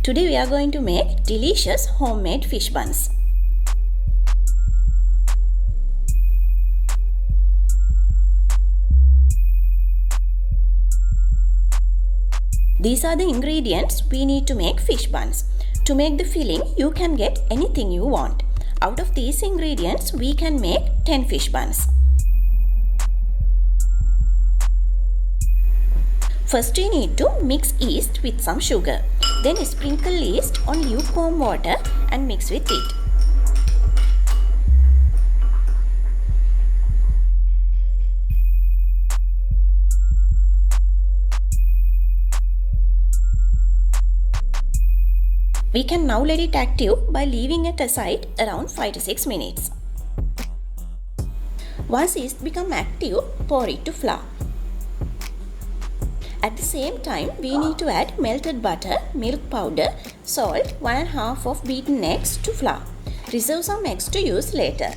Today we are going to make delicious homemade fish buns. These are the ingredients we need to make fish buns. To make the filling, you can get anything you want. Out of these ingredients, we can make 10 fish buns. First we need to mix yeast with some sugar. Then sprinkle yeast on lukewarm water and mix with it. We can now let it active by leaving it aside around 5 to 6 minutes. Once yeast becomes active, pour it to flour. At the same time, we need to add melted butter, milk powder, salt, 1/2 of beaten eggs to flour. Reserve some eggs to use later.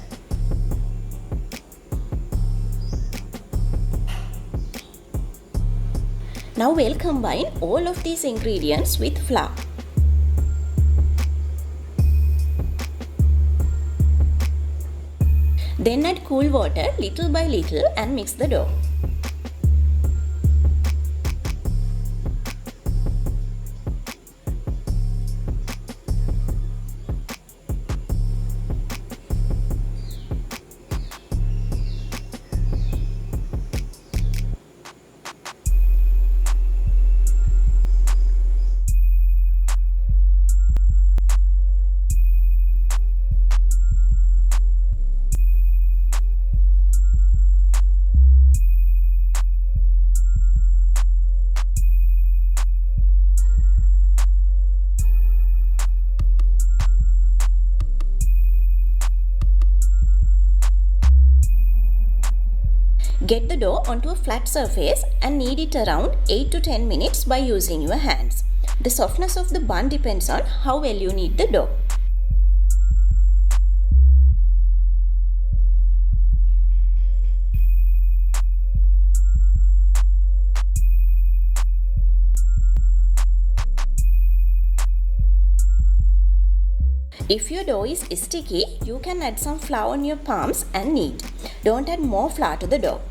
Now we'll combine all of these ingredients with flour. Then add cool water little by little and mix the dough. Get the dough onto a flat surface and knead it around 8 to 10 minutes by using your hands. The softness of the bun depends on how well you knead the dough. If your dough is sticky, you can add some flour on your palms and knead. Don't add more flour to the dough.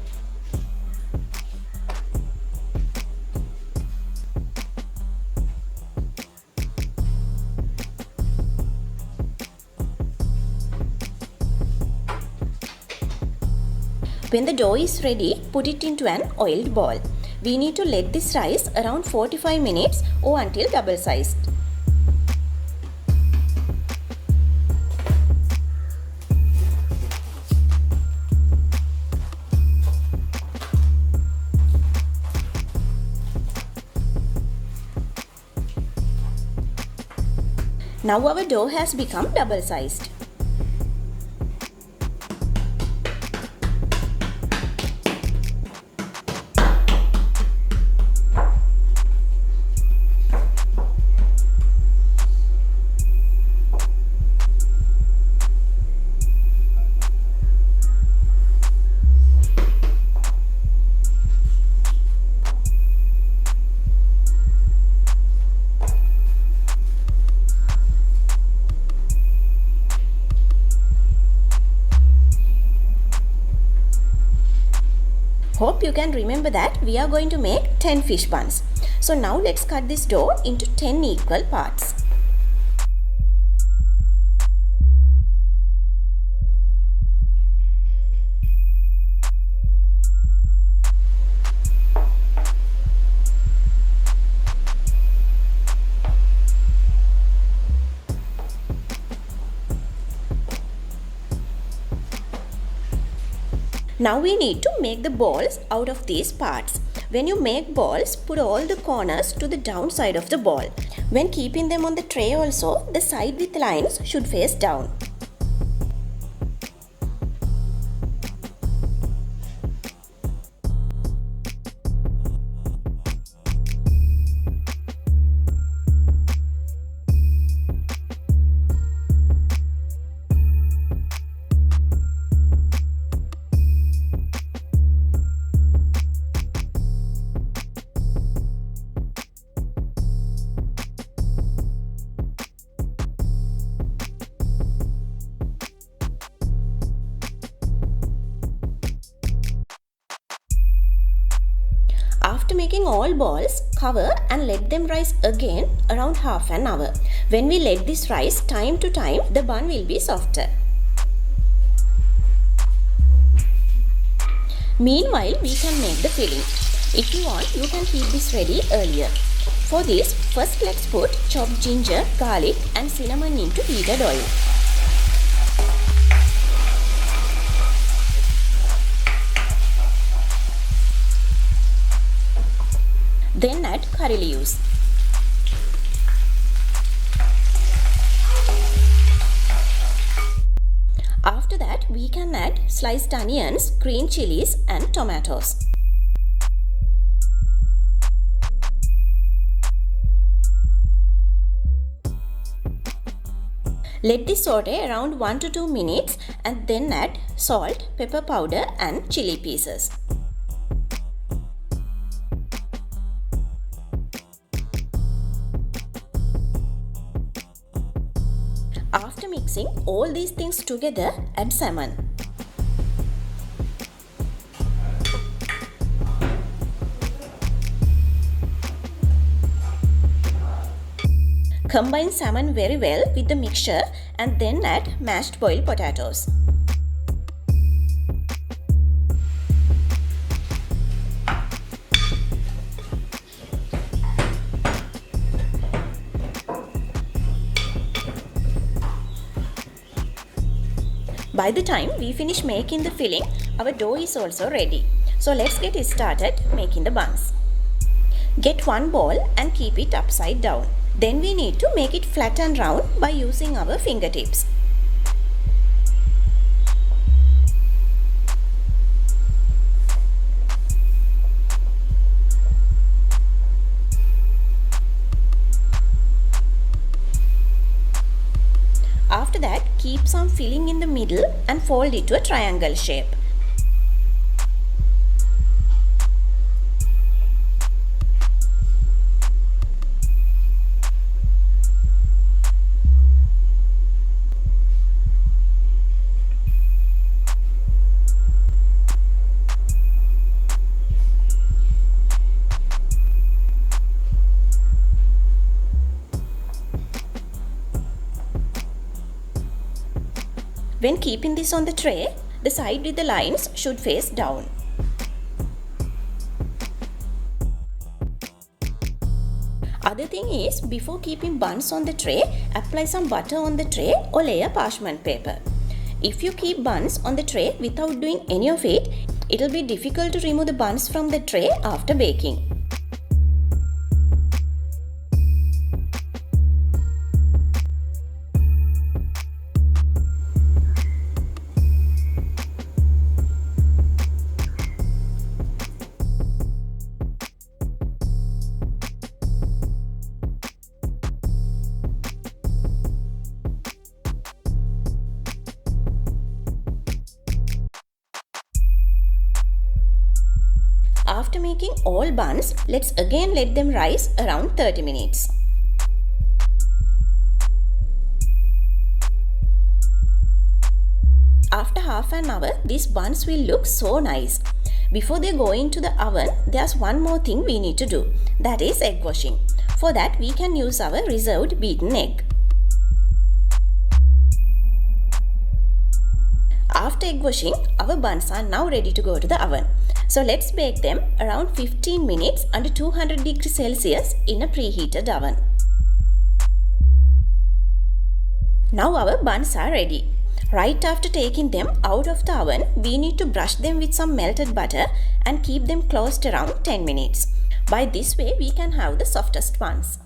When the dough is ready, put it into an oiled bowl. We need to let this rise around 45 minutes or until double sized. Now our dough has become double sized. Hope you can remember that we are going to make 10 fish buns. So now let's cut this dough into 10 equal parts. Now we need to make the balls out of these parts. When you make balls, put all the corners to the down side of the ball. When keeping them on the tray also, the side with lines should face down. After making all balls, cover and let them rise again around half an hour. When we let this rise time to time, the bun will be softer. Meanwhile, we can make the filling. If you want, you can keep this ready earlier. For this, first let's put chopped ginger, garlic and cinnamon into heated oil. Then add curry leaves. After that, we can add sliced onions, green chilies and tomatoes. Let this saute around 1 to 2 minutes and then add salt, pepper powder and chili pieces. After mixing all these things together, add salmon. Combine salmon very well with the mixture and then add mashed boiled potatoes. By the time we finish making the filling, our dough is also ready. So let's get started making the buns. Get one ball and keep it upside down. Then we need to make it flat and round by using our fingertips. After that, keep some filling in the middle and fold it to a triangle shape. When keeping this on the tray, the side with the lines should face down. Other thing is, before keeping buns on the tray, apply some butter on the tray or layer parchment paper. If you keep buns on the tray without doing any of it, it will be difficult to remove the buns from the tray after baking. After making all buns, let's again let them rise around 30 minutes. After half an hour, these buns will look so nice. Before they go into the oven, there's one more thing we need to do. That is egg washing. For that, we can use our reserved beaten egg. After egg washing, our buns are now ready to go to the oven. So let's bake them around 15 minutes under 200 degrees Celsius in a preheated oven. Now our buns are ready. Right after taking them out of the oven, we need to brush them with some melted butter and keep them closed around 10 minutes. By this way, we can have the softest buns.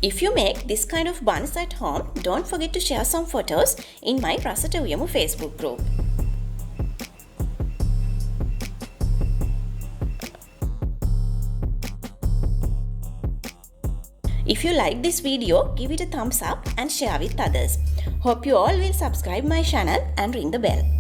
If you make this kind of buns at home, don't forget to share some photos in my Rasata Uyamu Facebook group. If you like this video, give it a thumbs up and share with others. Hope you all will subscribe my channel and ring the bell.